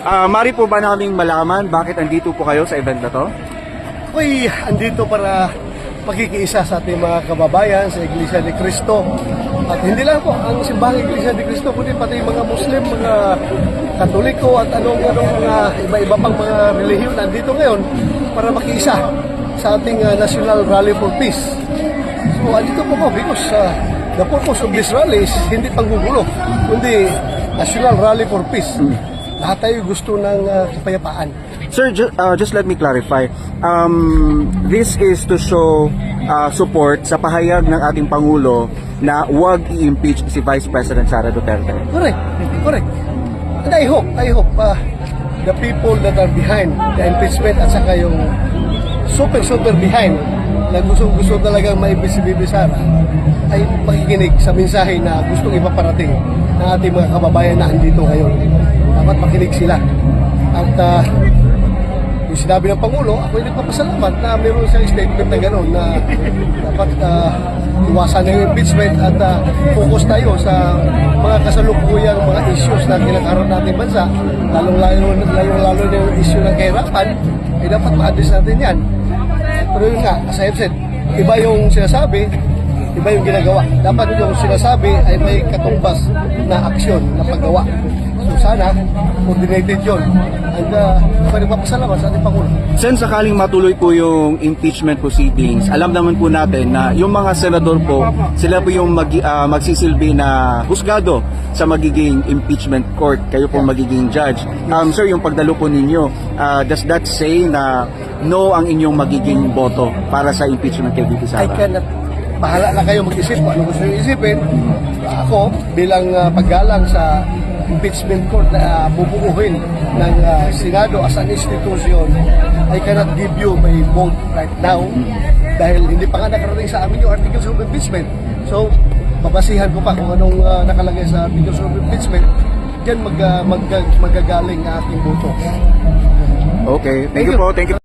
Mari po ba naming malaman bakit andito po kayo sa event na to? Ako'y andito para pakikiisa sa ating mga kababayan sa Iglesia ni Cristo. At hindi lang po ang simbahang Iglesia ni Cristo, kundi pati mga Muslim, mga Katoliko at anong mga iba-iba pang mga relihiyon andito ngayon para makiisa sa ating National Rally for Peace. So andito po ko because the purpose of this rally is hindi panggugulo, kundi National Rally for Peace. Lahat tayo gusto ng kapayapaan. Sir, just let me clarify. This is to show support sa pahayag ng ating Pangulo na huwag i-impeach si Vice President Sara Duterte. Correct. And I hope the people that are behind the impeachment at saka yung super behind na gusto talagang ma-impeach si Bibi Sara ay makikinig sa mensahe na gustong ipaparating ng ating mga kababayan na andito ngayon. Dapat makinig sila. At yung sinabi ng Pangulo, ako ay nagpapasalamat na mayroon siyang statement na gano'n na dapat iwasan ng impeachment at focus tayo sa mga kasalukuyang mga issues na kinakaroon natin bansa, lalong-lalo na yung issue ng kahirapan, ay dapat ma-address natin yan. Pero yun nga, as I have said, iba yung sinasabi, iba yung ginagawa. Dapat yung sinasabi ay may katumbas na aksyon, na paggawa. So sana, coordinated yun. And pwede magpapasalamat sa ating Pangulo. Sen, sakaling matuloy po yung impeachment proceedings, alam naman po natin na yung mga senador po, sila po yung magsisilbi na husgado sa magiging impeachment court. Kayo po magiging judge. Sir, yung pagdalo po ninyo, does that say na no ang inyong magiging boto para sa impeachment kay Bibi Sara? I cannot. Bahala na kayo mag-isip kung ano gusto nyo isipin. Ako, bilang paggalang sa impeachment court na bubuuhin ng Senado as an institution, I cannot give you my vote right now dahil hindi pa nga nakarating sa amin yung articles of impeachment. So, babasihan ko pa kung anong nakalagay sa articles of impeachment. Diyan magagaling ang ating boto. Okay, thank you po. Thank you.